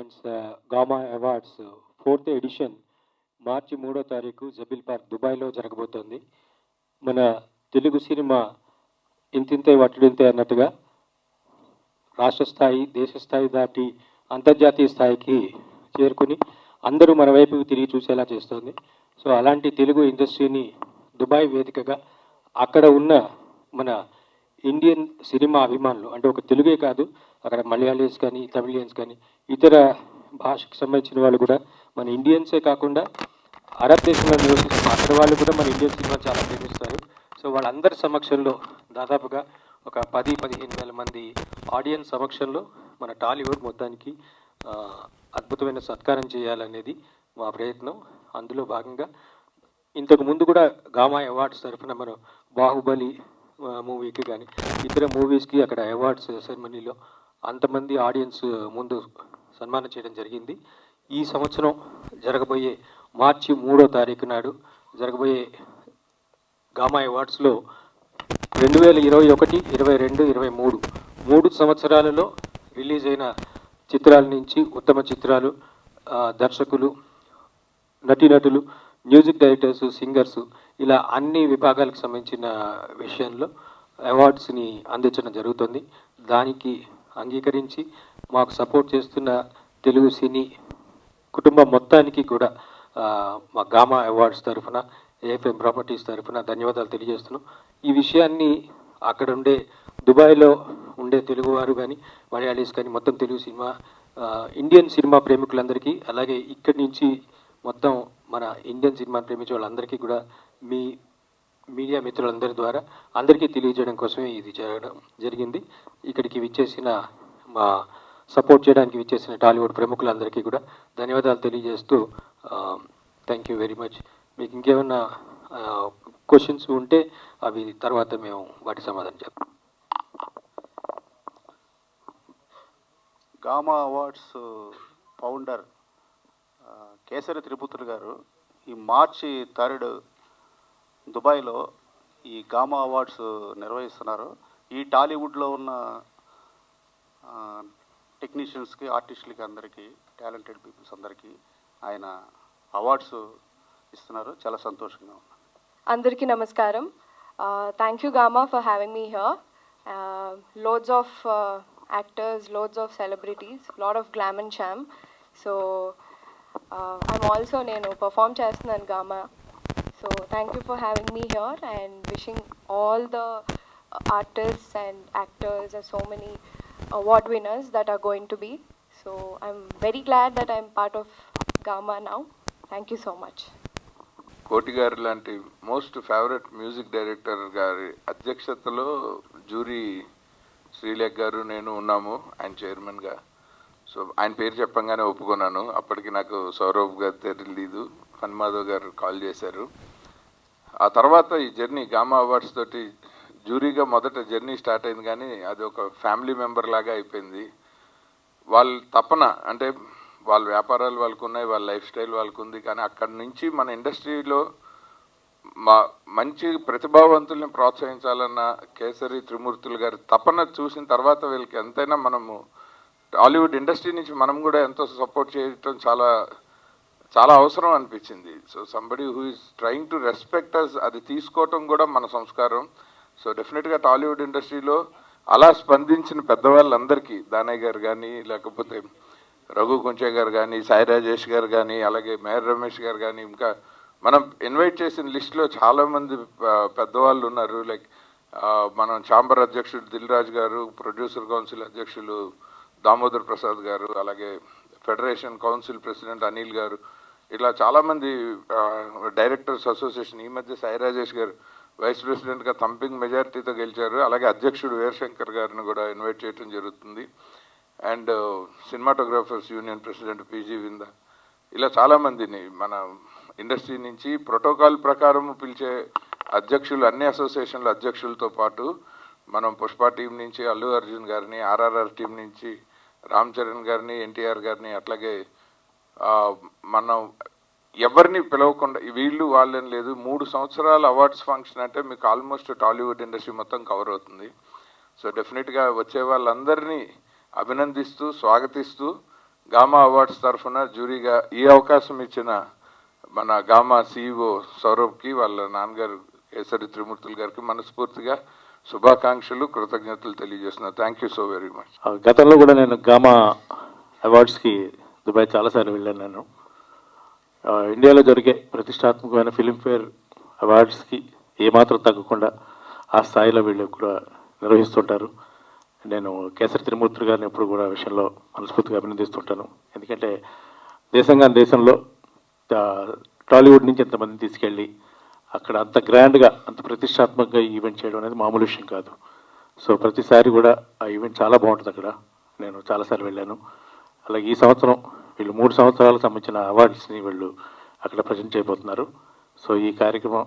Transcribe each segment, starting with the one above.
And Gama awards 4th edition March 3వ తారీఖు Zabeel park దుబాయ్లో జరగబోతోంది. మన తెలుగు సినిమా ఇంతింతే వట్టుడింతే అన్నట్టుగా రాష్ట్ర స్థాయి, దేశ స్థాయి దాటి అంతర్జాతీయ స్థాయికి చేరుకుని అందరూ మన వైపు తిరిగి చూసేలా చేస్తోంది. సో అలాంటి తెలుగు ఇండస్ట్రీని దుబాయ్ వేదికగా అక్కడ ఉన్న మన ఇండియన్ సినిమా అభిమానులు, అంటే ఒక తెలుగే కాదు, అక్కడ మలయాళీస్ కానీ, తమిళియన్స్ కానీ, ఇతర భాషకు సంబంధించిన వాళ్ళు కూడా, మన ఇండియన్సే కాకుండా అరబ్ దేశంలో నివసిస్తున్న అక్కడ వాళ్ళు కూడా మన ఇండియన్ సినిమా చాలా ప్రేమిస్తారు. సో వాళ్ళందరి సమక్షంలో దాదాపుగా ఒక 10-15 వేల మంది ఆడియన్స్ సమక్షంలో మన టాలీవుడ్ మొత్తానికి అద్భుతమైన సత్కారం చేయాలనేది మా ప్రయత్నం. అందులో భాగంగా ఇంతకు ముందు కూడా గామా అవార్డ్స్ తరఫున మనం బాహుబలి మూవీకి కానీ ఇతర మూవీస్కి అక్కడ అవార్డ్స్ సెరమనీలో అంతమంది ఆడియన్స్ ముందు సన్మానం చేయడం జరిగింది. ఈ సంవత్సరం జరగబోయే మార్చి 3వ తారీఖు నాడు జరగబోయే గామా అవార్డ్స్లో 2021, 22, 23 3 సంవత్సరాలలో రిలీజ్ అయిన చిత్రాల నుంచి ఉత్తమ చిత్రాలు, దర్శకులు, నటీనటులు, మ్యూజిక్ డైరెక్టర్స్, సింగర్స్, ఇలా అన్ని విభాగాలకు సంబంధించిన విషయంలో అవార్డ్స్ని అందించడం జరుగుతుంది. దానికి అంగీకరించి మాకు సపోర్ట్ చేస్తున్న తెలుగు సినీ కుటుంబం మొత్తానికి కూడా మా గామా అవార్డ్స్ తరఫున, ఏఎఫ్ఎం ప్రాపర్టీస్ తరఫున ధన్యవాదాలు తెలియజేస్తున్నాం. ఈ విషయాన్ని అక్కడ ఉండే దుబాయ్లో ఉండే తెలుగువారు కానీ, మలయాళీస్ కానీ, మొత్తం తెలుగు సినిమా, ఇండియన్ సినిమా ప్రేమికులందరికీ, అలాగే ఇక్కడి నుంచి మొత్తం మన ఇండియన్ సినిమా ప్రేమించే వాళ్ళందరికీ కూడా మీ మీడియా మిత్రులందరి ద్వారా అందరికీ తెలియజేయడం కోసమే ఇది జరిగింది. ఇక్కడికి విచ్చేసిన, మా సపోర్ట్ చేయడానికి విచ్చేసిన టాలీవుడ్ ప్రముఖులందరికీ కూడా ధన్యవాదాలు తెలియజేస్తూ థ్యాంక్ యూ వెరీ మచ్. మీకు ఇంకేమన్నా క్వశ్చన్స్ ఉంటే అవి తర్వాత మేము వాటి సమాధానం చెప్తాం. గామా అవార్డ్స్ ఫౌండర్ కేసరి తిరుపతులు గారు ఈ మార్చి 3 దుబాయ్లో ఈ గామా అవార్డ్స్ నిర్వహిస్తున్నారు. ఈ టాలీవుడ్లో ఉన్న టెక్నీషియన్స్కి, ఆర్టిస్టులకి, అందరికీ, టాలెంటెడ్ పీపుల్స్ అందరికీ ఆయన అవార్డ్స్ ఇస్తున్నారు. చాలా సంతోషంగా ఉంది. అందరికీ నమస్కారం. Thank you gamma for having me here. Loads of actors, loads of celebrities, lot of glam and charm. So I'm also నేను perform చేస్తున్నాను gamma. So thank you for having me here and wishing all the artists and actors and so many award winners that are going to be. So I'm very glad that I'm part of Gamma now. Thank you so much. కోటి గారు లాంటి most favourite music director గారి అధ్యక్షతలో jury Srilekha గారు, నేను ఉన్నాము ఆయన చైర్మన్గా. So ఆయన పేరు చెప్పంగానే ఒప్పుకున్నాను. అప్పటికి నాకు సౌరవ్ గారు తెలీదు, హనుమాధవ్ గారు కాల్ చేశారు. ఆ తర్వాత ఈ జర్నీ గామా అవార్డ్స్ తోటి జ్యూరీగా మొదట జర్నీ స్టార్ట్ అయింది, కానీ అది ఒక ఫ్యామిలీ మెంబర్ లాగా అయిపోయింది. వాళ్ళ తపన, అంటే వాళ్ళ వ్యాపారాలు వాళ్ళకు ఉన్నాయి, వాళ్ళ లైఫ్ స్టైల్ వాళ్ళకు ఉంది, కానీ అక్కడి నుంచి మన ఇండస్ట్రీలో మంచి ప్రతిభావంతుల్ని ప్రోత్సహించాలన్న కేసరి త్రిమూర్తులు గారి తపన చూసిన తర్వాత వీళ్ళకి ఎంతైనా మనము టాలీవుడ్ ఇండస్ట్రీ నుంచి మనం కూడా ఎంతో సపోర్ట్ చేయటం చాలా చాలా అవసరం అనిపించింది. So somebody who is trying to respect us, అది తీసుకోవటం కూడా మన సంస్కారం. సో డెఫినెట్గా టాలీవుడ్ ఇండస్ట్రీలో అలా స్పందించిన పెద్దవాళ్ళందరికీ, దానయ్య గారు కానీ, లేకపోతే రఘు కొంచె గారు కానీ, సాయి రాజేష్ గారు కానీ, అలాగే మేయర్ రమేష్ గారు కానీ, ఇంకా మనం ఇన్వైట్ చేసిన లిస్టులో చాలామంది పెద్దవాళ్ళు ఉన్నారు. లైక్ మనం ఛాంబర్ అధ్యక్షుడు దిల్ రాజు గారు, ప్రొడ్యూసర్ కౌన్సిల్ అధ్యక్షులు దామోదర్ ప్రసాద్ గారు, అలాగే ఫెడరేషన్ కౌన్సిల్ ప్రెసిడెంట్ అనిల్ గారు, ఇలా చాలామంది డైరెక్టర్స్ అసోసియేషన్, ఈ మధ్య సాయి రాజేష్ గారు వైస్ ప్రెసిడెంట్గా థంపింగ్ మెజారిటీతో గెలిచారు. అలాగే అధ్యక్షుడు వీరశంకర్ గారిని కూడా ఇన్వైట్ చేయడం జరుగుతుంది. And cinematographers union president PG Vinda, ఇలా చాలామందిని మన ఇండస్ట్రీ నుంచి ప్రోటోకాల్ ప్రకారం పిలిచే అధ్యక్షులు, అన్ని అసోసియేషన్ల అధ్యక్షులతో పాటు మనం పుష్ప టీం నుంచి అల్లు అర్జున్ గారిని, ఆర్ఆర్ఆర్ టీం నుంచి రామ్ చరణ్ గారిని, ఎన్టీఆర్ గారిని, అట్లాగే మనం ఎవరిని పిలవకుండా వీళ్ళు వాళ్ళని లేదు, 3 సంవత్సరాల అవార్డ్స్ ఫంక్షన్ అంటే మీకు ఆల్మోస్ట్ టాలీవుడ్ ఇండస్ట్రీ మొత్తం కవర్ అవుతుంది. సో డెఫినెట్గా వచ్చే వాళ్ళందరినీ అభినందిస్తూ, స్వాగతిస్తూ గామా అవార్డ్స్ తరఫున జ్యూరీగా ఈ అవకాశం ఇచ్చిన మన గామా CEO సౌరభ్కి, వాళ్ళ నాన్నగారు కేసరి త్రిమూర్తులు గారికి మనస్ఫూర్తిగా శుభాకాంక్షలు, కృతజ్ఞతలు తెలియజేస్తున్నాను. Thank you so very much. గతంలో కూడా నేను గామా అవార్డ్స్కి దుబాయ్ చాలాసార్లు వెళ్ళాను. నేను ఇండియాలో జరిగే ప్రతిష్టాత్మకమైన ఫిలింఫేర్ అవార్డ్స్కి ఏమాత్రం తగ్గకుండా ఆ స్థాయిలో వీళ్ళు కూడా నిర్వహిస్తుంటారు. నేను కేసరి త్రిమూర్తులు గారిని ఎప్పుడు కూడా విషయంలో మనస్ఫూర్తిగా అభినందిస్తుంటాను. ఎందుకంటే దేశంలో టాలీవుడ్ నుంచి ఎంతమందిని తీసుకెళ్ళి అక్కడ అంత గ్రాండ్గా, అంత ప్రతిష్టాత్మకంగా ఈ ఈవెంట్ చేయడం అనేది మామూలు విషయం కాదు. సో ప్రతిసారి కూడా ఆ ఈవెంట్ చాలా బాగుంటుంది. అక్కడ నేను చాలాసార్లు వెళ్ళాను. అలాగే ఈ సంవత్సరం వీళ్ళు 3 సంవత్సరాలకు సంబంధించిన అవార్డ్స్ని వీళ్ళు అక్కడ ప్రజెంట్ చేయబోతున్నారు. సో ఈ కార్యక్రమం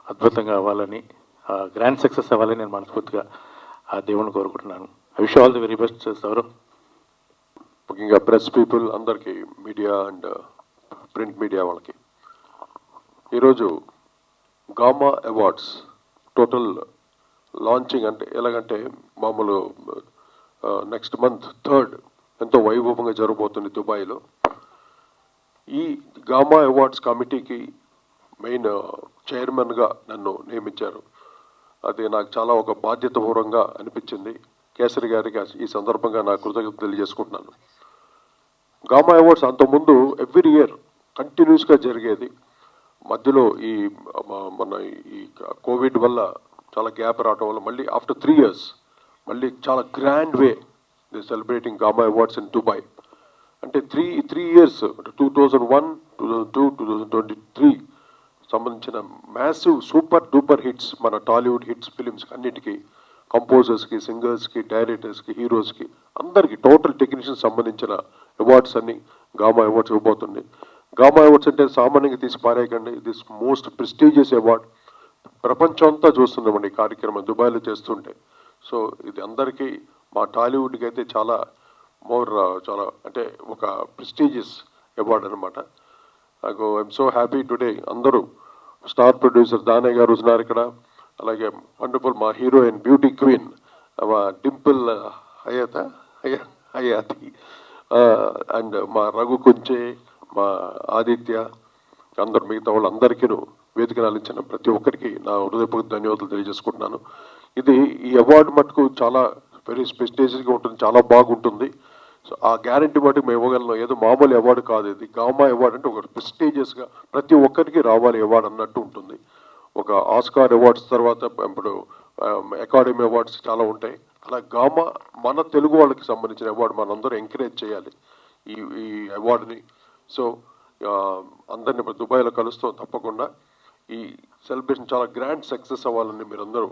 అద్భుతంగా అవ్వాలని, గ్రాండ్ సక్సెస్ అవ్వాలని నేను మనస్ఫూర్తిగా ఆ దేవుని కోరుకుంటున్నాను. I wish all the very best Saurav. ముఖ్యంగా ప్రెస్ పీపుల్ అందరికీ, మీడియా అండ్ ప్రింట్ మీడియా వాళ్ళకి, ఈరోజు గామా అవార్డ్స్ టోటల్ లాంచింగ్ అంటే ఎలాగంటే మామూలు నెక్స్ట్ మంత్ 3rd ఎంతో వైభవంగా జరగబోతుంది దుబాయ్లో. ఈ గామా అవార్డ్స్ కమిటీకి మెయిన్ చైర్మన్గా నన్ను నియమించారు. అది నాకు చాలా ఒక బాధ్యతాపూర్వకంగా అనిపించింది. కేసరి గారికి ఈ సందర్భంగా నా కృతజ్ఞతలు తెలియజేసుకుంటున్నాను. గామా అవార్డ్స్ అంతకుముందు ఎవ్రీ ఇయర్ కంటిన్యూస్గా జరిగేది. మధ్యలో ఈ మన ఈ కోవిడ్ వల్ల చాలా గ్యాప్ రావడం వల్ల మళ్ళీ ఆఫ్టర్ 3 years మళ్ళీ చాలా grand way the celebrating gamma awards in Dubai. అంటే త్రీ ఇయర్స్ 2001, 2002, 2023 సంబంధించిన మ్యాసివ్ సూపర్ డూపర్ హిట్స్, మన టాలీవుడ్ హిట్స్ ఫిలిమ్స్ అన్నిటికీ, కంపోజర్స్కి, సింగర్స్కి, డైరెక్టర్స్కి, హీరోస్కి, అందరికీ టోటల్ టెక్నీషియన్స్ సంబంధించిన అవార్డ్స్ అన్ని గామా అవార్డ్స్ ఇవ్వబోతుంది. గామా అవార్డ్స్ అంటే సామాన్యంగా తీసి పారేయకండి. This most prestigious award. ప్రపంచం అంతా చూస్తున్నామండి ఈ కార్యక్రమం దుబాయ్లో చేస్తుంటే. సో ఇది అందరికీ, మా టాలీవుడ్కి అయితే చాలా చాలా అంటే ఒక ప్రెస్టీజియస్ అవార్డ్ అనమాట. నాకు ఐఎమ్ సో హ్యాపీ టుడే. అందరూ స్టార్ ప్రొడ్యూసర్ దానయ్య గారు ఉన్నారు ఇక్కడ, అలాగే వండర్ఫుల్ మా హీరోయిన్ బ్యూటీ క్వీన్ మా డింపుల్ హయాతి అండ్ మా రఘు కుంచే, మా ఆదిత్య, అందరు మిగతా వాళ్ళందరికీ వేదికను అందించిన ప్రతి ఒక్కరికి నా హృదయపూర్వక ధన్యవాదాలు తెలియజేసుకుంటున్నాను. ఈ అవార్డు మటుకు చాలా వెరీ ప్రెస్టీజియస్గా ఉంటుంది, చాలా బాగుంటుంది. సో ఆ గ్యారంటీ మటుకు మేము ఇవ్వగలను. ఏదో మామూలు అవార్డు కాదు ఇది. గామా అవార్డు అంటే ఒక ప్రెస్టీజియస్గా ప్రతి ఒక్కరికి రావాలి అవార్డు అన్నట్టు ఉంటుంది. ఒక ఆస్కార్ అవార్డ్స్ తర్వాత ఇప్పుడు అకాడమీ అవార్డ్స్ చాలా ఉంటాయి. అలా గామా మన తెలుగు వాళ్ళకి సంబంధించిన అవార్డు మనందరూ ఎంకరేజ్ చేయాలి ఈ అవార్డుని. సో అందరినీ ఇప్పుడు దుబాయ్లో కలుస్తాం. తప్పకుండా ఈ సెలబ్రేషన్ చాలా గ్రాండ్ సక్సెస్ అవ్వాలని మీరందరూ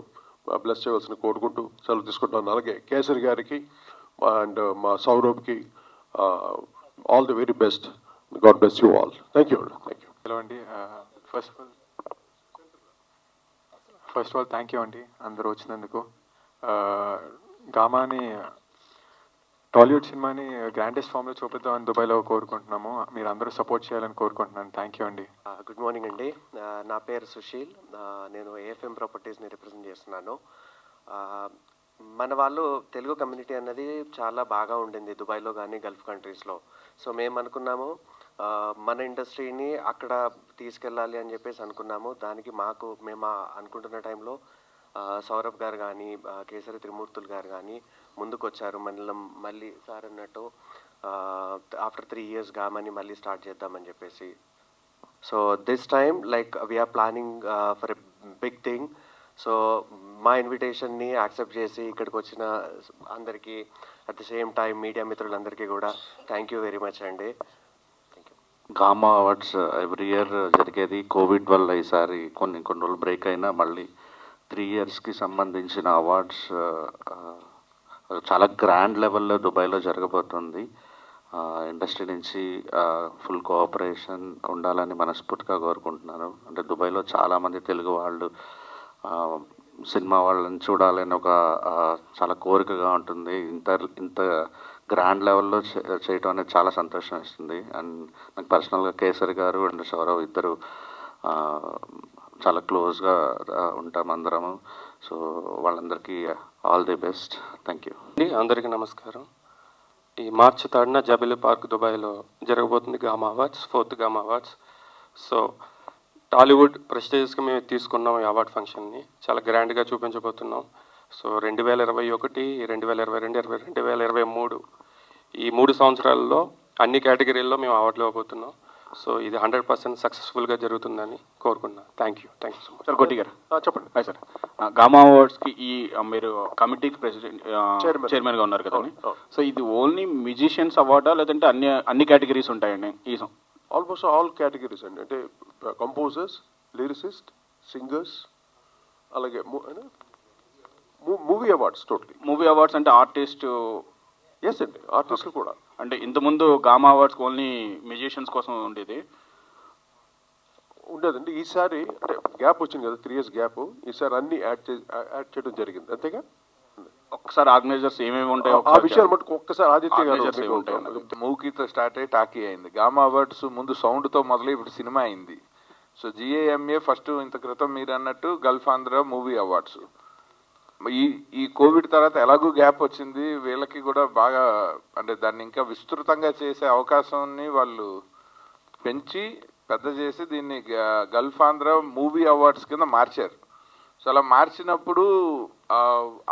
బ్లెస్ చేయవలసిన కోరుకుంటూ సెలవు తీసుకుంటున్నాను. అలాగే కేసరి గారికి అండ్ మా సౌరభ్కి all the very best. God bless you all. Thank you. Hello అండి. First of all thank you అండి అందరూ వచ్చినందుకు. గామాని టాలీవుడ్ సినిమాని గ్రాండెస్ట్ ఫామ్లో చూపిద్దామని దుబాయ్లో కోరుకుంటున్నాము. మీరు అందరూ సపోర్ట్ చేయాలని కోరుకుంటున్నాను. థ్యాంక్ యూ అండి. గుడ్ మార్నింగ్ అండి. నా పేరు సుశీల్. నేను ఏఎఫ్ఎం ప్రాపర్టీస్ని రిప్రజెంట్ చేస్తున్నాను. మన వాళ్ళు తెలుగు కమ్యూనిటీ అన్నది చాలా బాగా ఉండింది దుబాయ్లో కానీ గల్ఫ్ కంట్రీస్లో. సో మేము అనుకున్నాము మన ఇండస్ట్రీని అక్కడ తీసుకెళ్ళాలి అని చెప్పేసి అనుకున్నాము. దానికి మేము అనుకుంటున్న టైంలో సౌరభ్ గారు కానీ కేసరి త్రిమూర్తులు గారు కానీ ముందుకు వచ్చారు. మళ్ళీ సార్ అన్నట్టు ఆఫ్టర్ 3 years గామని మళ్ళీ స్టార్ట్ చేద్దామని చెప్పేసి. So this time like we are planning for a big thing. So మా ఇన్విటేషన్ని యాక్సెప్ట్ చేసి ఇక్కడికి వచ్చిన అందరికీ, at the same time media మిత్రులందరికీ కూడా థ్యాంక్ యూ వెరీ మచ్ అండి. గామా అవార్డ్స్ ఎవ్రీ ఇయర్ జరిగేది. కోవిడ్ వల్ల ఈసారి కొన్ని రోజులు బ్రేక్ అయినా మళ్ళీ 3 yearsకి సంబంధించిన అవార్డ్స్ చాలా గ్రాండ్ లెవెల్లో దుబాయ్లో జరగబోతుంది. ఇండస్ట్రీ నుంచి ఫుల్ కోఆపరేషన్ ఉండాలని మనస్ఫూర్తిగా కోరుకుంటున్నాను. అంటే దుబాయ్లో చాలామంది తెలుగు వాళ్ళు సినిమా వాళ్ళని చూడాలని ఒక చాలా కోరికగా ఉంటుంది. ఇంత గ్రాండ్ లెవెల్లో చేయటం అనేది చాలా సంతోషం ఇస్తుంది. అండ్ నాకు పర్సనల్గా కేసరి గారు అండ్ సౌరవ్ ఇద్దరు చాలా క్లోజ్గా ఉంటాం అందరము. సో వాళ్ళందరికీ all the best. Thank you. అందరికీ నమస్కారం. ఈ మార్చి 3న జబిల్ పార్క్ దుబాయ్లో జరగబోతుంది Gama awards, 4th Gama awards. So Tollywood ప్రెస్టేజ్కి మేము తీసుకున్నాం ఈ అవార్డ్ ఫంక్షన్ని, చాలా గ్రాండ్గా చూపించబోతున్నాం. సో 2021, 2022, 2023 ఈ 3 సంవత్సరాల్లో అన్ని కేటగిరీల్లో మేము అవార్డులు ఇవ్వబోతున్నాం. సో ఇది 100% సక్సెస్ఫుల్గా జరుగుతుందని కోరుకున్నాను. Thank you so much. Sir కోటి గారు చెప్పండి. Hi sir. గామా అవార్డ్స్కి ఈ మీరు కమిటీకి ప్రెసిడెంట్ చైర్మన్గా ఉన్నారు కదండి. సో ఇది ఓన్లీ మ్యూజిషియన్స్ అవార్డా లేదంటే అన్ని కేటగిరీస్ ఉంటాయండి? ఈ ఆల్మోస్ట్ ఆల్ కేటగిరీస్ అండి, అంటే కంపోజర్స్, లిరిసిస్ట్, సింగర్స్, అలాగే movie awards totally. Movie awards అంటే ఆర్టిస్ట్? ఎస్ అండి, ఆర్టిస్టులు కూడా. అంటే ఇంతకుముందు గామా అవార్డ్స్ ఓన్లీ మ్యూజిషియన్స్ కోసం ఉండేది ఉండేదండి. ఈసారి అంటే గ్యాప్ వచ్చింది కదా, 3 years గ్యాప్, ఈసారి అన్ని యాడ్ చేయడం జరిగింది అంతేగా. ఒక్కసారి ఆర్గనైజర్స్ ఏమేమి ఉంటాయో ఆ విషయాలు మటుకు ఒక్కసారి ఆదిత్య గారు మూకీతో స్టార్ట్ అయ్యి టాకీ అయింది. గామా అవార్డ్స్ ముందు సౌండ్తో మొదలై ఇప్పుడు సినిమా అయింది. సో GAMA ఫస్ట్ ఇంత క్రితం మీరు అన్నట్టు గల్ఫ్ ఆంధ్ర మూవీ అవార్డ్స్. ఈ కోవిడ్ తర్వాత ఎలాగూ గ్యాప్ వచ్చింది, వీళ్ళకి కూడా బాగా అంటే దాన్ని ఇంకా విస్తృతంగా చేసే అవకాశాన్ని వాళ్ళు పెంచి పెద్ద చేసి దీన్ని గల్ఫ్ ఆంధ్ర మూవీ అవార్డ్స్ కింద మార్చారు. సో అలా మార్చినప్పుడు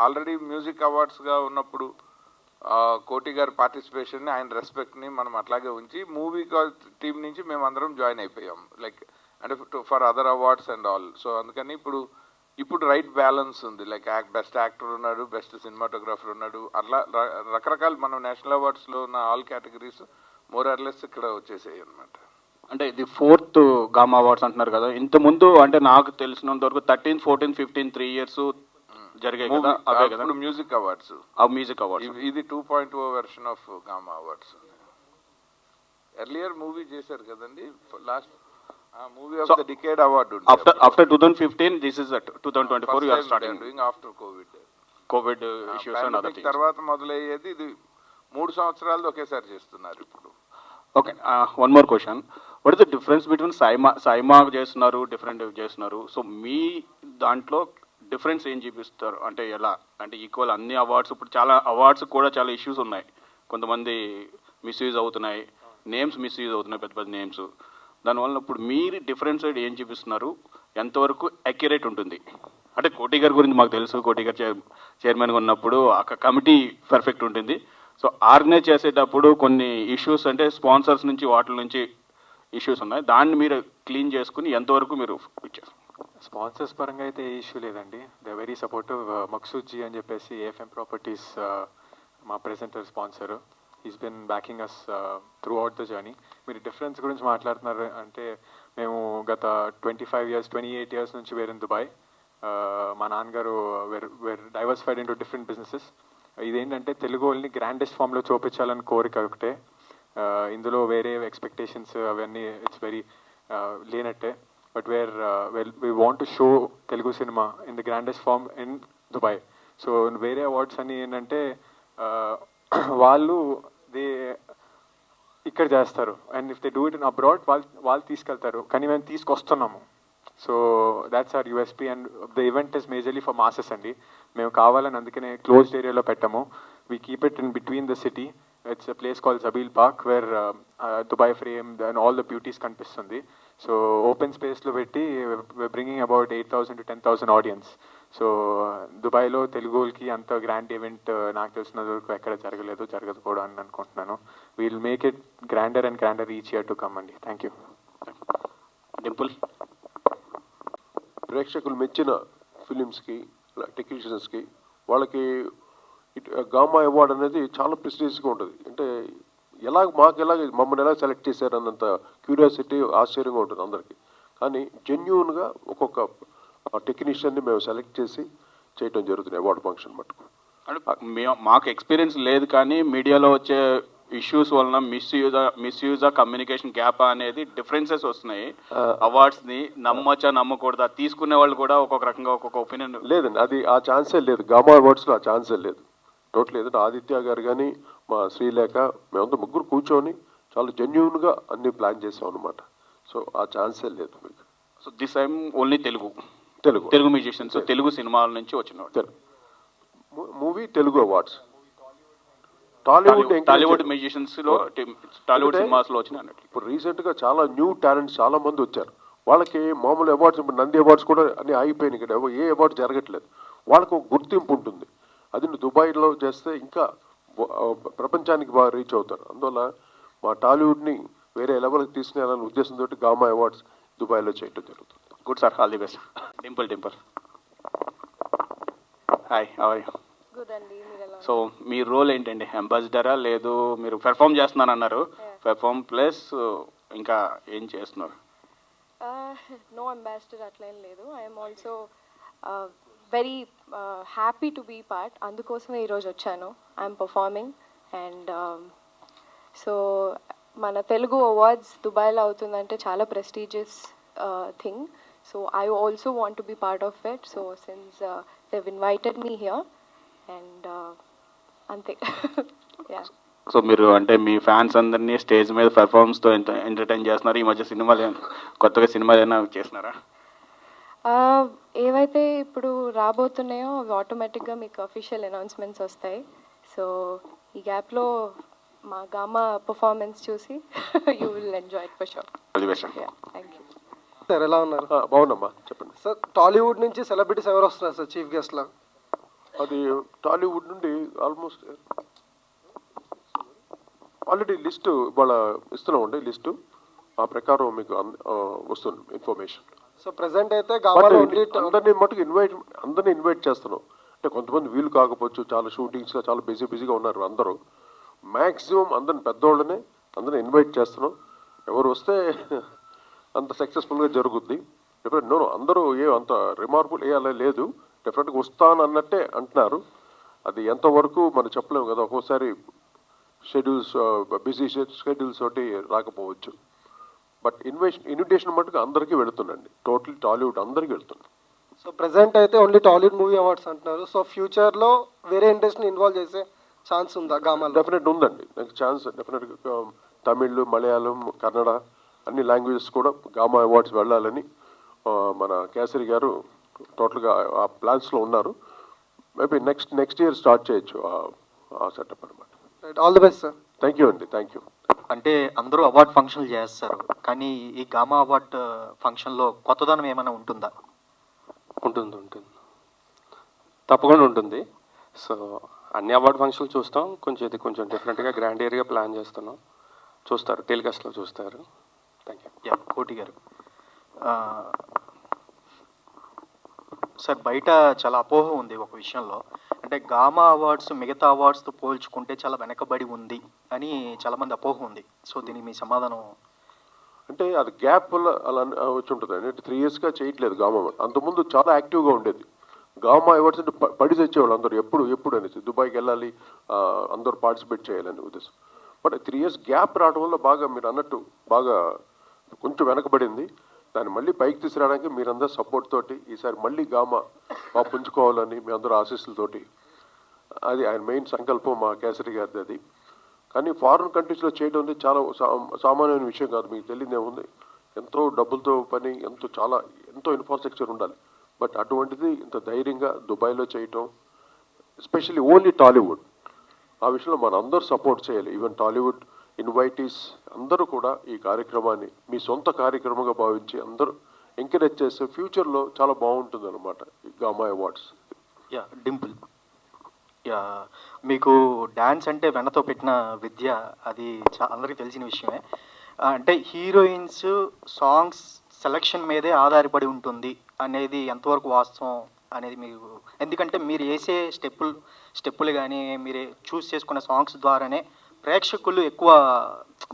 ఆల్రెడీ మ్యూజిక్ అవార్డ్స్గా ఉన్నప్పుడు కోటి గారి పార్టిసిపేషన్ని, ఆయన రెస్పెక్ట్ని మనం అట్లాగే ఉంచి మూవీ టీం నుంచి మేము అందరం జాయిన్ అయిపోయాం, లైక్ అంటే for other awards and all. So అందుకని ఇప్పుడు రైట్ బ్యాలెన్స్ ఉంది, లైక్ బెస్ట్ యాక్టర్ ఉన్నాడు, బెస్ట్ సినిమాటోగ్రాఫర్ ఉన్నాడు, అట్లా రకరకాల మనం నేషనల్ అవార్డ్స్లో ఉన్న all categories more or less ఇక్కడ వచ్చేసాయి అనమాట. అంటే ఇది 4th గామా అవార్డ్స్ అంటున్నారు కదా. ఇంత ముందు అంటే నాకు తెలిసినంత వరకు 13, 14, 15 3 years జరిగాయి కదా, అవే కదా మ్యూజిక్ అవార్డ్స్. మ్యూజిక్ అవార్డ్స్ ఇది 2.0 version of GAMA awards. Earlier movie చేశారు కదండి, last movie of the decade award after 2015. This is 2024 you are starting doing after covid issues and other things. తర్వాత మొదలయ్యేది ఇది 3 సంవత్సరాలు ఒకేసారి చేస్తున్నారు ఇప్పుడు. Okay, one more question. What is the difference between SIIMA చేస్తున్నారు, డిఫరెంట్ చేస్తున్నారు. సో మీ దాంట్లో డిఫరెన్స్ ఏం చూపిస్తారు? అంటే ఎలా అంటే ఈక్వల్ అన్ని అవార్డ్స్, ఇప్పుడు చాలా అవార్డ్స్ కూడా చాలా ఇష్యూస్ ఉన్నాయి, కొంతమంది మిస్యూజ్ అవుతున్నాయి, నేమ్స్ మిస్యూజ్ అవుతున్నాయి, పెద్ద పెద్ద నేమ్స్. దానివల్ల ఇప్పుడు మీరు డిఫరెన్స్ ఏం చూపిస్తున్నారు, ఎంతవరకు అక్యురేట్ ఉంటుంది? అంటే కోటి గారి గురించి మాకు తెలుసు, కోటి గారు చైర్మన్గా ఉన్నప్పుడు ఆ కమిటీ పర్ఫెక్ట్ ఉంటుంది. సో ఆర్గనైజ్ చేసేటప్పుడు కొన్ని ఇష్యూస్ అంటే స్పాన్సర్స్ నుంచి వాటి నుంచి ఇష్యూస్ ఉన్నాయి, దాన్ని మీరు క్లీన్ చేసుకుని ఎంతవరకు మీరు ఇచ్చారు? స్పాన్సర్స్ పరంగా అయితే ఏ ఇష్యూ లేదండి. They very supportive. Maqsood ji అని చెప్పేసి AFM ప్రాపర్టీస్ మా presenter sponsor. Is been backing us throughout the journey. మీరు డిఫరెన్స్ గురించి మాట్లాడుతున్నారు అంటే మేము గత 28 years నుంచి వేర్ ఇన్ దుబాయ్. మా నాన్నగారు were diversified into different businesses. ఇదేంటంటే తెలుగు వాళ్ళని గ్రాండెస్ట్ ఫామ్లో చూపించాలని కోరిక ఒకటే, ఇందులో వేరే ఎక్స్పెక్టేషన్స్ అవన్నీ ఇట్స్ వెరీ లేనట్టే. But we want to show Telugu cinema in the grandest form in Dubai. So వేరే అవార్డ్స్ అని ఏంటంటే వాళ్ళు ఇక్కడ చేస్తారు, and if they do it in abroad వాళ్ళు తీసుకెళ్తారు, కానీ మేము తీసుకొస్తున్నాము. So that's our USP, and the event is majorly for masses అండి. మేము కావాలని అందుకనే క్లోజ్డ్ ఏరియాలో పెట్టాము. We keep it in between the city. It's a place called Zabeel Park where Dubai frame and all the beauties కనిపిస్తుంది. So open స్పేస్లో పెట్టి bringing about 8,000 to 10,000 audience. So దుబాయ్లో తెలుగుకి అంత గ్రాండ్ ఈవెంట్ నాకు తెలిసినంత వరకు ఎక్కడ జరగలేదు, జరగదు కూడా అని అనుకుంటున్నాను. We'll make it grander and grander each year to come అండి. Thank you. డింపుల్, ప్రేక్షకులు మెచ్చిన ఫిలిమ్స్కి, టెక్నీషియన్స్కి వాళ్ళకి గామా అవార్డ్ అనేది చాలా ప్రెస్టీజ్గా ఉంటుంది. అంటే మమ్మల్ని ఎలా సెలెక్ట్ చేశారు అన్నంత క్యూరియాసిటీ, ఆశ్చర్యంగా ఉంటుంది అందరికీ. కానీ జెన్యూన్గా ఒక్కొక్క టెక్నీషియన్ని మేము సెలెక్ట్ చేసి చేయడం జరుగుతుంది అవార్డు ఫంక్షన్ మటుకు. అంటే మాకు ఎక్స్పీరియన్స్ లేదు, కానీ మీడియాలో వచ్చే ఇష్యూస్ వలన మిస్యూజ్ కమ్యూనికేషన్ గ్యాప్ అనేది డిఫరెన్సెస్ వస్తున్నాయి. అవార్డ్స్ ని నమ్మచ్చా నమ్మకూడదా, తీసుకునే వాళ్ళు కూడా ఒక్కొక్క రకంగా ఒక్కొక్క ఒపీనియన్. లేదండి, అది ఆ ఛాన్సే లేదు. గామా అవార్డ్స్లో ఆ ఛాన్సే లేదు టోటల్. ఏదంటే ఆదిత్య గారు కానీ మా శ్రీలేఖ మేమంతా ముగ్గురు కూర్చొని చాలా జెన్యూన్గా అన్ని ప్లాన్ చేసాం అనమాట. సో ఆ ఛాన్సే లేదు మీకు. So this time only Telugu musicians, Telugu సినిమాల నుంచి వచ్చిన మూవీ తెలుగు అవార్డ్స్. టాలీవుడ్ మ్యూజిషియన్స్లో టాలీవుడ్ సినిమాస్లో వచ్చిన అన్నట్లు. ఇప్పుడు రీసెంట్గా చాలా న్యూ టాలెంట్స్ చాలా మంది వచ్చారు. వాళ్ళకి మామూలు అవార్డ్స్, ఇప్పుడు నంది అవార్డ్స్ కూడా అన్ని ఆగిపోయినాయి ఇక్కడ, ఏ అవార్డ్స్ జరగట్లేదు. వాళ్ళకు ఒక గుర్తింపు ఉంటుంది. అది నువ్వు దుబాయ్లో చేస్తే ఇంకా ప్రపంచానికి బాగా రీచ్ అవుతారు. అందువల్ల మా టాలీవుడ్ని వేరే లెవెల్కి తీసుకెళ్ళాలనే ఉద్దేశంతో గామా అవార్డ్స్ దుబాయ్లో చేయడం జరుగుతుంది. Good sir, all the best. Dimple hi, how are you? Good అండి, మీరు ఎలా సో మీ రోల్ ఏంటండి? అంబాసిడరా, లేదు మీరు పెర్ఫామ్ చేస్తున్నాను అన్నారు, పెర్ఫామ్ ప్లస్ ఇంకా ఏం చేస్తున్నారు? నో అంబాసిడర్ అట్లా ఏం లేదు. I'm also very happy to be part. అందుకోసమే ఈరోజు వచ్చాను. ఐఎమ్ పర్ఫార్మింగ్ అండ్ సో మన తెలుగు అవార్డ్స్ దుబాయ్లో అవుతుందంటే చాలా prestigious thing. So I also want to be part of it. So since they've invited me here and అంతే. సో మీరు అంటే మీ ఫ్యాన్స్ అందరినీ స్టేజ్ మీద పెర్ఫార్మెన్స్తో ఎంటర్టైన్ చేస్తున్నారు. ఈ మధ్య సినిమాలు కొత్తగా సినిమాలు ఏమైనా చేస్తున్నారా? ఏవైతే ఇప్పుడు రాబోతున్నాయో అవి ఆటోమేటిక్గా మీకు అఫీషియల్ అనౌన్స్మెంట్స్ వస్తాయి. సో ఈ గ్యాప్లో మా గామా పర్ఫార్మెన్స్ చూసి you will enjoy it for sure. Thank you sir. ఎలా ఉన్నారు? బాగున్నామ్మా, చెప్పండి సార్. టాలీవుడ్ నుంచి సెలబ్రిటీస్ ఎవరు వస్తున్నారు సార్ చీఫ్ గెస్ట్లా? అది టాలీవుడ్ నుండి ఆల్మోస్ట్ ఆల్రెడీ లిస్టు ఇవాళ ఇస్తున్నామండి. లిస్టు ఆ ప్రకారం మీకు వస్తుంది ఇన్ఫర్మేషన్. సో ప్రెసెంట్ అయితే గామాలో అందరినీ మటుకు అందరినీ ఇన్వైట్ చేస్తున్నాం. అంటే కొంతమంది వీలు కాకపోవచ్చు, చాలా షూటింగ్స్గా చాలా బిజీగా ఉన్నారు అందరూ. మ్యాక్సిమం అందరిని పెద్దోళ్ళనే అందరిని ఇన్వైట్ చేస్తున్నాం. ఎవరు వస్తే అంత సక్సెస్ఫుల్గా జరుగుద్ది. డెఫినెట్ నో అందరూ అంత రిమార్కుల్ అలా లేదు. డెఫినెట్గా వస్తాను అన్నట్టే అంటున్నారు. అది ఎంతవరకు మనం చెప్పలేము కదా, ఒక్కోసారి షెడ్యూల్స్ బిజీ షెడ్యూల్స్ తోటి రాకపోవచ్చు. బట్ ఇన్విటేషన్ మటుకు అందరికీ వెళుతుందండి. టోటల్ టాలీవుడ్ అందరికీ వెళుతుంది. సో ప్రెసెంట్ అయితే ఓన్లీ టాలీవుడ్ మూవీ అవార్డ్స్ అంటున్నారు. సో ఫ్యూచర్లో వేరే ఇండస్ట్రీని ఇన్వాల్వ్ చేసే ఛాన్స్ ఉందా గామాలో? డెఫినెట్ ఉందండి, నాకు ఛాన్స్ డెఫినెట్గా. తమిళ్, మలయాళం, కన్నడ అన్ని లాంగ్వేజెస్ కూడా గామా అవార్డ్స్ వెళ్ళాలని మన కేసరి గారు టోటల్గా ఆ ప్లాన్స్లో ఉన్నారు. మేబీ నెక్స్ట్ ఇయర్ స్టార్ట్ చేయొచ్చు ఆ సెటప్ అనమాట. All the best sir. Thank you అండి, థ్యాంక్ యూ. అంటే అందరూ అవార్డ్ ఫంక్షన్లు చేస్తారు, కానీ ఈ గామా అవార్డ్ ఫంక్షన్లో కొత్తదనం ఏమైనా ఉంటుందా? ఉంటుంది, తప్పకుండా ఉంటుంది. సో అన్ని అవార్డ్ ఫంక్షన్లు చూస్తాం. కొంచెం డిఫరెంట్గా గ్రాండ్ ఏరియా ప్లాన్ చేస్తున్నాం. చూస్తారు, టెలికాస్ట్లో చూస్తారు. Thank you. కోటి గారు, సార్ బయట చాలా అపోహ ఉంది ఒక విషయంలో. అంటే గామా అవార్డ్స్ మిగతా అవార్డ్స్తో పోల్చుకుంటే చాలా వెనకబడి ఉంది అని చాలామంది అపోహ ఉంది. సో దీనికి మీ సమాధానం? అంటే అది గ్యాప్ వల్ల అలా వచ్చి ఉంటుంది అండి. 3 yearsగా చేయట్లేదు గామా అవార్డ్. అంతకుముందు చాలా యాక్టివ్గా ఉండేది. గామా అవార్డ్స్ అంటే పడి తెచ్చేవాళ్ళు అందరూ, ఎప్పుడు అనేసి దుబాయ్కి వెళ్ళాలి, అందరూ పార్టిసిపేట్ చేయాలని ఉద్దేశం. బట్ 3 years గ్యాప్ రావడం వల్ల బాగా మీరు అన్నట్టు బాగా కొంచెం వెనకబడింది. దాన్ని మళ్ళీ పైకి తీసుకురావడానికి మీరందరూ సపోర్ట్ తోటి ఈసారి మళ్ళీ గామా బాగా పుంజుకోవాలని మీ అందరూ ఆశీస్సులతోటి, అది ఆయన మెయిన్ సంకల్పం మా కేసరి గారిది అది. కానీ ఫారిన్ కంట్రీస్లో చేయడం అనేది చాలా సామాన్యమైన విషయం కాదు. మీకు తెలియదు ఏముంది, ఎంతో డబ్బులతో పని, ఎంతో ఇన్ఫ్రాస్ట్రక్చర్ ఉండాలి. బట్ అటువంటిది ఇంత ధైర్యంగా దుబాయ్లో చేయటం, ఎస్పెషల్లీ ఓన్లీ టాలీవుడ్, ఆ విషయంలో మన అందరూ సపోర్ట్ చేయాలి. ఈవెన్ టాలీవుడ్ ఇన్వైటీస్ అందరూ కూడా ఈ కార్యక్రమాన్ని మీ సొంత కార్యక్రమంగా భావించి అందరూ ఎంకరేజ్ చేస్తే ఫ్యూచర్లో చాలా బాగుంటుంది అనమాట ఈ గామా అవార్డ్స్. డింపుల్, మీకు డ్యాన్స్ అంటే వెనతో పెట్టిన విద్య, అది అందరికీ తెలిసిన విషయమే. అంటే హీరోయిన్స్ సాంగ్స్ సెలక్షన్ మీదే ఆధారపడి ఉంటుంది అనేది ఎంతవరకు వాస్తవం అనేది మీకు? ఎందుకంటే మీరు వేసే స్టెప్పులు కానీ మీరు చూస్ చేసుకునే సాంగ్స్ ద్వారానే ప్రేక్షకులు ఎక్కువ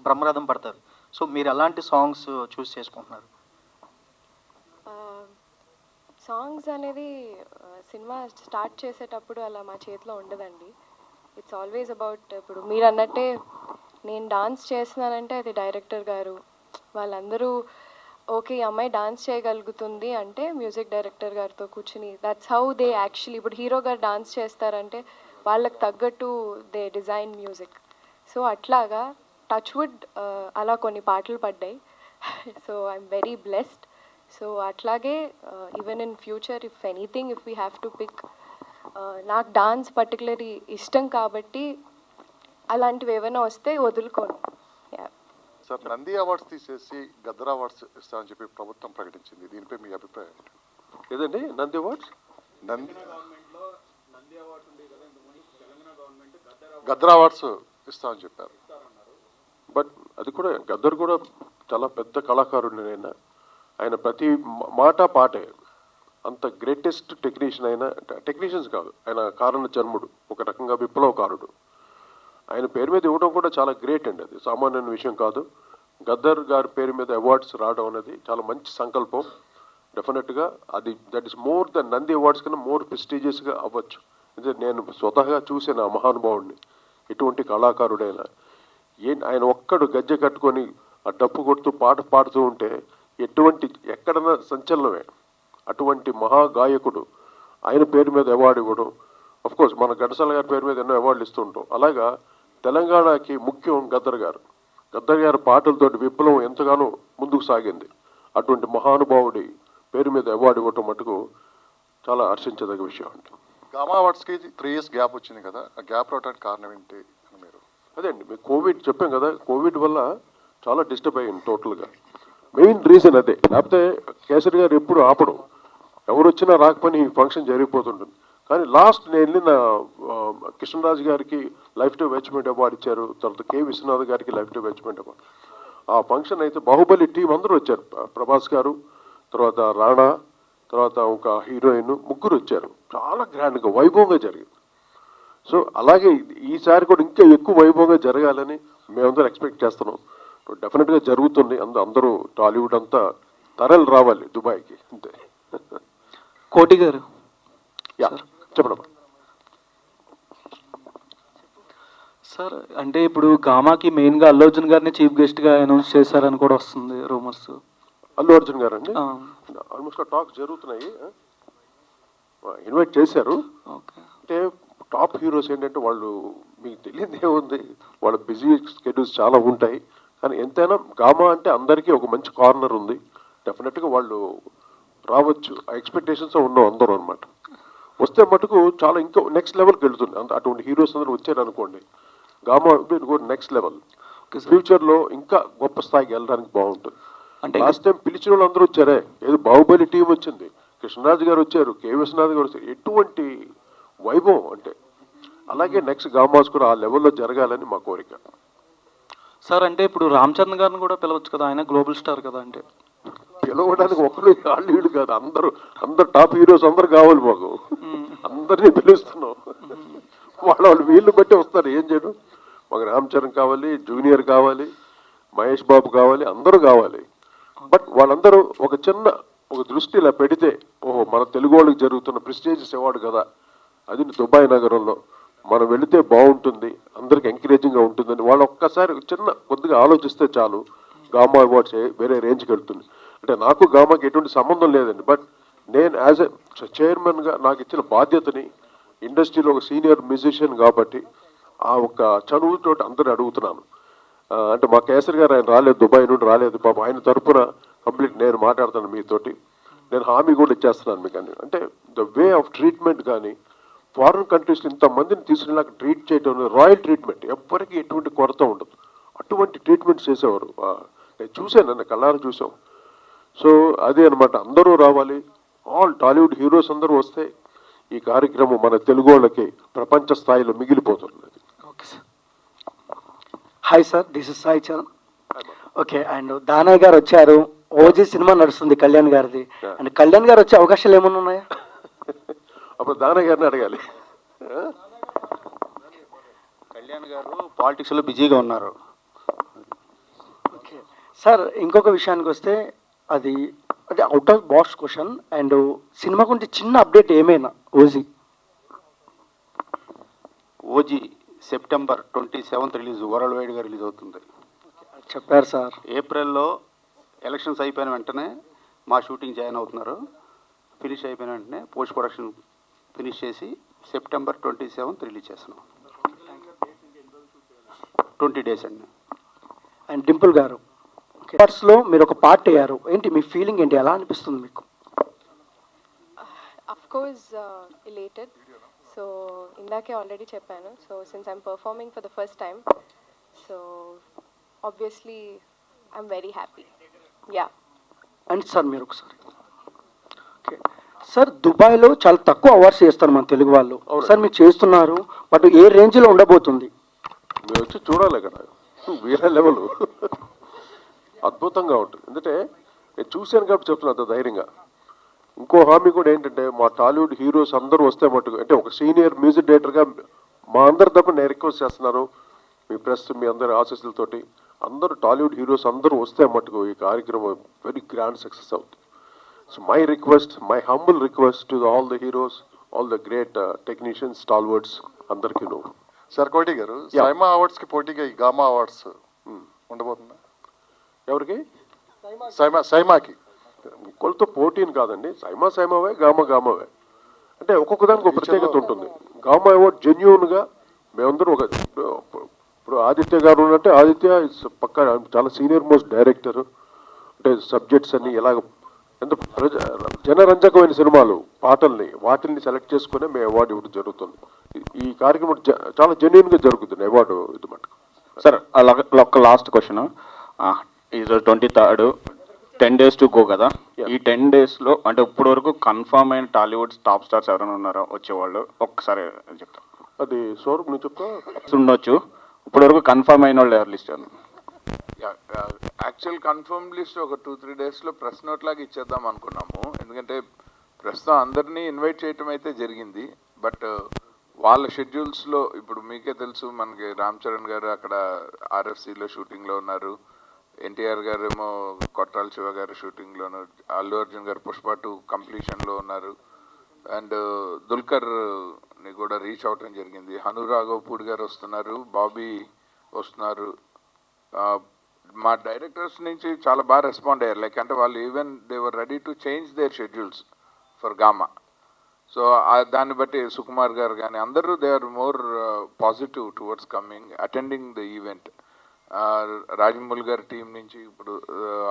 బ్రహ్మరథం పడతారు. సో మీరు ఎలాంటి సాంగ్స్ చూస్ చేసుకుంటున్నారు? సాంగ్స్ అనేది సినిమా స్టార్ట్ చేసేటప్పుడు అలా మా చేతిలో ఉండదండి. ఇట్స్ ఆల్వేస్ అబౌట్, ఇప్పుడు మీరు అన్నట్టే నేను డాన్స్ చేస్తున్నానంటే అది డైరెక్టర్ గారు వాళ్ళందరూ ఓకే ఈ అమ్మాయి డాన్స్ చేయగలుగుతుంది అంటే మ్యూజిక్ డైరెక్టర్ గారితో కూర్చుని, దట్స్ హౌ దే యాక్చువల్లీ, ఇప్పుడు హీరో గారు డాన్స్ చేస్తారంటే వాళ్ళకి తగ్గట్టు దే డిజైన్ మ్యూజిక్. సో అట్లాగా టచ్వుడ్ అలా కొన్ని పాటలు పడ్డాయి. So I'm very blessed. So అట్లాగే even in future if anything, if we have to pick, నాకు డాన్స్ పర్టికులర్లీ ఇష్టం కాబట్టి అలాంటివి ఏమైనా వస్తే వదులుకోను. యా. సార్, నంది అవార్డ్స్ తీసేసి గద్దర్ అవార్డ్స్ ఇస్తామని చెప్పి ప్రభుత్వం ప్రకటించింది. దీనిపై మీ అభిప్రాయం? ఏదండి నంది అవార్డ్స్? నంది గద్దర్ అవార్డ్స్ ఇస్తామని చెప్పారు. బట్ అది కూడా గద్దర్ కూడా చాలా పెద్ద కళాకారుడు. ఆయన ప్రతి మాట పాటే. అంత గ్రేటెస్ట్ టెక్నీషియన్ అయినా, టెక్నీషియన్స్ కాదు, ఆయన కారణ జన్ముడు, ఒక రకంగా విప్లవకారుడు. ఆయన పేరు మీద ఇవ్వడం కూడా చాలా గ్రేట్ అండి. అది సామాన్యమైన విషయం కాదు. గద్దర్ గారి పేరు మీద అవార్డ్స్ రావడం అనేది చాలా మంచి సంకల్పం. డెఫినెట్గా అది that is more than Nandi awards కన్నా మోర్ ప్రెస్టీజియస్గా అవ్వచ్చు. అంటే నేను స్వతహాగా చూసిన ఆ మహానుభావుడిని, ఎటువంటి కళాకారుడైనా ఆయన ఒక్కడు గజ్జె కట్టుకొని ఆ డప్పు కొడుతూ పాట పాడుతూ ఉంటే ఎక్కడన్నా సంచలనమే. అటువంటి మహాగాయకుడు ఆయన పేరు మీద అవార్డు ఇవ్వడం, కోర్స్ మన ఘంటసాల గారి పేరు మీద ఎన్నో అవార్డులు ఇస్తూ ఉంటాం. అలాగా తెలంగాణకి ముఖ్యం గద్దర్ గారు. గద్దర్ గారి పాటలతోటి విప్లవం ఎంతగానో ముందుకు సాగింది. అటువంటి మహానుభావుడి పేరు మీద అవార్డు ఇవ్వటం మటుకు చాలా హర్షించదగ్గ విషయం అండి. గామా అవార్డ్స్కి 3 years గ్యాప్ వచ్చింది కదా, ఆ గ్యాప్ రావడానికి కారణం ఏంటి అని మీరు? అదే అండి, మీకు కోవిడ్ చెప్పాం కదా, కోవిడ్ వల్ల చాలా డిస్టర్బ్ అయ్యింది టోటల్గా. మెయిన్ రీజన్ అదే. లేకపోతే కేసరి గారు ఎప్పుడు ఆపడం, ఎవరు వచ్చినా రాకపోయినా ఈ ఫంక్షన్ జరిగిపోతుంటుంది. కానీ లాస్ట్ నేను వెళ్ళిన కృష్ణరాజు గారికి లైఫ్ టైం అచీవ్మెంట్ అవార్డు ఇచ్చారు, తర్వాత కె విశ్వనాథ్ గారికి లైఫ్ టైం అచీవ్మెంట్ అవార్డు. ఆ ఫంక్షన్ అయితే బాహుబలి టీం అందరూ వచ్చారు. ప్రభాస్ గారు, తర్వాత రాణా, తర్వాత ఒక హీరోయిన్, ముగ్గురు వచ్చారు. చాలా గ్రాండ్గా వైభవంగా జరిగింది. సో అలాగే ఈసారి కూడా ఇంకా ఎక్కువ వైభవంగా జరగాలని మేమందరం ఎక్స్పెక్ట్ చేస్తున్నాం. డెఫినెట్గా జరుగుతుంది. అందరూ టాలీవుడ్ అంతా తరలి రావాలి దుబాయ్కి, అంతే. కోటి గారు, యా చెప్పడం సార్, అంటే ఇప్పుడు గామాకి మెయిన్గా అల్లు అర్జున్ గారిని చీఫ్ గెస్ట్గా అనౌన్స్ చేశారని కూడా వస్తుంది రూమర్స్. అల్లు అర్జున్ గారు అండి, ఆల్మోస్ట్ టాక్స్ జరుగుతున్నాయి. ఇన్వైట్ చేశారు. అంటే టాప్ హీరోస్ ఏంటంటే వాళ్ళు, మీకు తెలియదు ఏముంది, వాళ్ళ బిజీ స్కెడ్యూల్స్ చాలా ఉంటాయి. కానీ ఎంతైనా గామా అంటే అందరికీ ఒక మంచి కార్నర్ ఉంది. డెఫినెట్గా వాళ్ళు రావచ్చు, ఆ ఎక్స్పెక్టేషన్స్ ఉన్నాం అందరూ అనమాట. వస్తే మటుకు చాలా ఇంకా నెక్స్ట్ లెవెల్కి వెళ్తుంది. అటువంటి హీరోస్ అందరూ వచ్చారు అనుకోండి, గామా కూడా నెక్స్ట్ లెవెల్. ఫ్యూచర్లో ఇంకా గొప్ప స్థాయికి వెళ్ళడానికి బాగుంటుంది. అంటే లాస్ట్ టైం పిలిచిన వాళ్ళు అందరూ వచ్చారే, ఏదో బాహుబలి టీం వచ్చింది, కృష్ణరాజు గారు వచ్చారు, కె విశ్వనాథ్ గారు వచ్చారు, ఎటువంటి వైభవం అంటే. అలాగే నెక్స్ట్ గామాస్ కూడా ఆ లెవెల్లో జరగాలని మా కోరిక. సార్, అంటే ఇప్పుడు రామ్ చరణ్ గారిని కూడా పిలవచ్చు కదా, ఆయన గ్లోబల్ స్టార్ కదా. అంటే పిలవడానికి ఒక్కరు వాళ్ళు కాదు, అందరు టాప్ హీరోస్ అందరు కావాలి మాకు. అందరినీ పిలుస్తున్నాం. వాళ్ళు వీళ్ళు బట్టి వస్తారు, ఏం చేయడం. మాకు రామ్ చరణ్ కావాలి, జూనియర్ కావాలి, మహేష్ బాబు కావాలి, అందరూ కావాలి. బట్ వాళ్ళందరూ ఒక దృష్టి ఇలా పెడితే, ఓహో మన తెలుగు వాళ్ళకి జరుగుతున్న ప్రెస్టీజియస్ అవార్డు కదా, అది దుబాయ్ నగరంలో మనం వెళితే బాగుంటుంది, అందరికి ఎంకరేజింగ్గా ఉంటుందని వాళ్ళు ఒక్కసారి కొద్దిగా ఆలోచిస్తే చాలు, గామా అవార్డ్స్ వేరే రేంజ్కి వెళ్తుంది. అంటే నాకు గామాకి ఎటువంటి సంబంధం లేదండి. బట్ నేను యాజ్ ఎ చైర్మన్గా నాకు ఇచ్చిన బాధ్యతని, ఇండస్ట్రీలో ఒక సీనియర్ మ్యూజిషియన్ కాబట్టి ఆ ఒక్క చనువుతో అందరూ అడుగుతున్నాను. అంటే మా కేసరి గారు ఆయన రాలేదు, దుబాయ్ నుండి రాలేదు, పాప ఆయన తరఫున కంప్లీట్ నేను మాట్లాడుతాను మీతోటి. నేను హామీ కూడా ఇచ్చేస్తున్నాను మీకు అన్ని. అంటే ద వే ఆఫ్ ట్రీట్మెంట్ కానీ, ఫారిన్ కంట్రీస్లో ఇంతమందిని తీసుకునేలాగా ట్రీట్ చేయడం, రాయల్ ట్రీట్మెంట్, ఎవ్వరికి ఎటువంటి కొరత ఉండదు. అటువంటి ట్రీట్మెంట్ చేసేవారు. నేను చూశాను, నన్ను కళ్ళారా చూసాం. సో అదే అనమాట, అందరూ రావాలి. ఆల్ టాలీవుడ్ హీరోస్ అందరూ వస్తే ఈ కార్యక్రమం మన తెలుగు వాళ్ళకి ప్రపంచ స్థాయిలో మిగిలిపోతుంది. Okay sir. Hi sir, this is Sai Charan. Okay, and Danayya గారు వచ్చారు, ఓజీ సినిమా నడుస్తుంది కళ్యాణ్ గారిది, అండ్ కళ్యాణ్ గారు వచ్చే అవకాశాలు ఏమైనా ఉన్నాయా? అప్పుడు దానయ్య గారిని అడగాలి. కళ్యాణ్ గారు పాలిటిక్స్లో బిజీగా ఉన్నారు. ఓకే సార్, ఇంకొక విషయానికి వస్తే అది out of box question, and cinema గురించి చిన్న అప్డేట్ ఏమైనా? OG September 27th release, world వైడ్గా రిలీజ్ అవుతుంది చెప్పారు సార్. ఏప్రిల్లో ఎలక్షన్స్ అయిపోయిన వెంటనే మా షూటింగ్ జాయిన్ అవుతున్నారు. ఫినిష్ అయిపోయిన వెంటనే పోస్ట్ ప్రొడక్షన్ ఫినిష్ చేసి September 27th రిలీజ్ చేస్తున్నాం. 20 days అండి. అండ్ డింపుల్ గారు, లో మీరు ఒక పార్ట్ అయ్యారు, ఏంటి మీ ఫీలింగ్ ఏంటి, ఎలా అనిపిస్తుంది మీకు? Of course, elated. సో ఇందాకే ఆల్రెడీ చెప్పాను. So since I'm performing for the first time, so obviously I'm very happy. Yeah. And sir మీరు ఒకసారి ఓకే సార్, దుబాయ్లో చాలా తక్కువ అవార్డ్స్ చేస్తారు మన తెలుగు వాళ్ళు. సార్ మీరు చేస్తున్నారు, బట్ ఏ రేంజ్లో ఉండబోతుంది? మీరు వచ్చి చూడాలి కదా, వేరే లెవెల్, అద్భుతంగా ఉంటుంది. ఎందుకంటే నేను చూశాను కాబట్టి చెప్తున్నా అంత ధైర్యంగా. ఇంకో హామీ కూడా ఏంటంటే, మా టాలీవుడ్ హీరోస్ అందరూ వస్తే మటుకు, అంటే ఒక సీనియర్ మ్యూజిక్ డైరెక్టర్గా మా అందరి తప్ప నేను రిక్వెస్ట్ చేస్తున్నాను, మీ ప్రెస్ మీ అందరి ఆశీస్సులతోటి అందరూ టాలీవుడ్ హీరోస్ అందరూ వస్తే మటుకు ఈ కార్యక్రమం వెరీ గ్రాండ్ సక్సెస్ అవుతుంది. So my request, my humble request to all the heroes, all the great technicians, stalwarts అందరికీ నువ్వు. సార్ కోటి గారు, సైమా అవార్డ్స్కి పోటీగా ఈ గామా అవార్డ్స్ ఉండబోతుందా? ఎవరికి? సైమాకి. కొలతో పోటీని కాదండి, సైమావే, గామావే. అంటే ఒక్కొక్క దానికి ఒక ప్రత్యేకత ఉంటుంది. గామా అవార్డ్ జెన్యూన్గా మేమందరూ ఒక, ఇప్పుడు ఆదిత్య గారు ఉన్నట్టే, ఆదిత్య ఇస్ పక్కా చాలా సీనియర్ మోస్ట్ డైరెక్టర్. అంటే సబ్జెక్ట్స్ అన్ని ఎలాగ ఎంత జనరంజకమైన సినిమాలు, పాటల్ని వాటిల్ని సెలెక్ట్ చేసుకునే మేము అవార్డు ఇవ్వడం జరుగుతుంది. ఈ కార్యక్రమం చాలా జెన్యూన్గా జరుగుతుంది అవార్డు ఇది మటుకు. సార్ ఒక లాస్ట్ క్వశ్చన్, ఇది 23rd 10 days టు గో కదా, ఈ 10 daysలో అంటే ఇప్పటి వరకు కన్ఫర్మ్ అయిన టాలీవుడ్ టాప్ స్టార్స్ ఎవరైనా ఉన్నారో వచ్చేవాళ్ళు ఒక్కసారి చెప్తాను. అది సౌరభ్ నువ్వు చెప్తా. ఉండొచ్చు, ఇప్పటి వరకు కన్ఫర్మ్ అయిన వాళ్ళు ఎవరు లిస్ట్? యాక్చువల్ కన్ఫర్మ్ లిస్ట్ ఒక 2-3 డేస్లో ప్రెస్ నోట్ లాగా ఇచ్చేద్దాం అనుకున్నాము. ఎందుకంటే ప్రస్తుతం అందరినీ ఇన్వైట్ చేయటం అయితే జరిగింది, బట్ వాళ్ళ షెడ్యూల్స్లో ఇప్పుడు మీకే తెలుసు, మనకి రామ్ చరణ్ గారు అక్కడ ఆర్ఎఫ్సిలో షూటింగ్లో ఉన్నారు, ఎన్టీఆర్ గారు ఏమో కొట్టాల శివ గారు షూటింగ్లోను, అల్లు అర్జున్ గారు పుష్ప 2 కంప్లీషన్లో ఉన్నారు, అండ్ దుల్కర్ని కూడా రీచ్ అవటం జరిగింది. హను రాఘవపూడి గారు వస్తున్నారు, బాబీ వస్తున్నారు. మా డైరెక్టర్స్ నుంచి చాలా బాగా రెస్పాండ్ అయ్యారు. లైక్ అంటే వాళ్ళు even they were ready to change their schedules for GAMA. So దాన్ని బట్టి సుకుమార్ గారు కానీ అందరూ they are more positive towards coming attending the event. Rajamouli గారి టీం నుంచి, ఇప్పుడు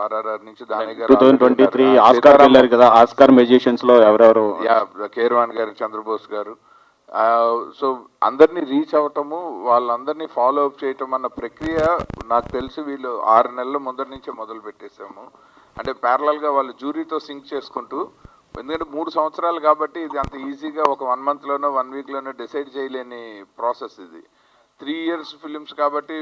ఆర్ఆర్ఆర్ నుంచి దాని గారు 2023 ఆస్కార్ వెళ్ళారు కదా, ఆస్కార్ మ్యూజిషియన్స్ లో ఎవరెవరు? కేర్వాన్ గారు, చంద్రబోస్ గారు. సో అందరినీ రీచ్ అవ్వటము, వాళ్ళందరినీ ఫాలో అప్ చేయటం అన్న ప్రక్రియ నాకు తెలిసి వీళ్ళు 6 నెలల ముందర నుంచే మొదలు పెట్టేశాము. అంటే ప్యారలల్గా వాళ్ళు జ్యూరీతో సింక్ చేసుకుంటూ, ఎందుకంటే 3 సంవత్సరాలు కాబట్టి ఇది అంత ఈజీగా ఒక 1 monthలోనో 1 weekలోనో డిసైడ్ చేయలేని ప్రాసెస్ ఇది. 3 years ఫిలిమ్స్ కాబట్టి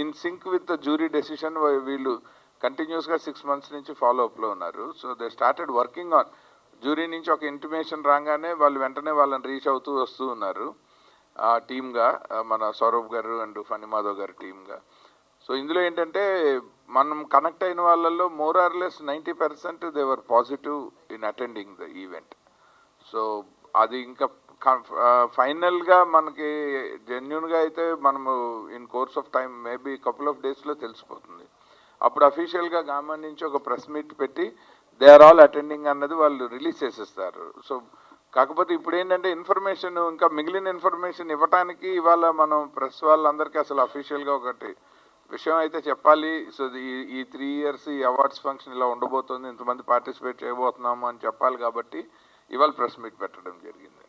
in sync with the jury decision వీళ్ళు కంటిన్యూస్గా 6 months నుంచి ఫాలో అప్లో ఉన్నారు. So they started working on, jury నుంచి ఒక ఇంటిమేషన్ రాగానే వాళ్ళు వెంటనే వాళ్ళని రీచ్ అవుతూ వస్తూ ఉన్నారు టీమ్గా, మన సౌరభ్ గారు అండ్ ఫణి మాధవ్ గారు టీమ్గా. సో ఇందులో ఏంటంటే మనం కనెక్ట్ అయిన వాళ్ళల్లో more or less 90% they were positive in attending the event. So అది ఇంకా ఫైనల్గా మనకి జెన్యున్గా అయితే మనము in course of time maybe couple of డేస్లో తెలిసిపోతుంది. అప్పుడు అఫీషియల్గా గామా నుంచి ఒక ప్రెస్ మీట్ పెట్టి దే ఆర్ ఆల్ అటెండింగ్ అన్నది వాళ్ళు రిలీజ్ చేసేస్తారు. సో కాకపోతే ఇప్పుడు ఏంటంటే ఇన్ఫర్మేషన్, ఇంకా మిగిలిన ఇన్ఫర్మేషన్ ఇవ్వటానికి ఇవాళ మనం ప్రెస్ వాళ్ళందరికీ అసలు అఫీషియల్గా ఒకటి విషయం అయితే చెప్పాలి. సో ఈ 3 years ఈ అవార్డ్స్ ఫంక్షన్ ఇలా ఉండబోతుంది, ఇంతమంది పార్టిసిపేట్ చేయబోతున్నాము అని చెప్పాలి కాబట్టి ఇవాళ ప్రెస్ మీట్ పెట్టడం జరిగింది.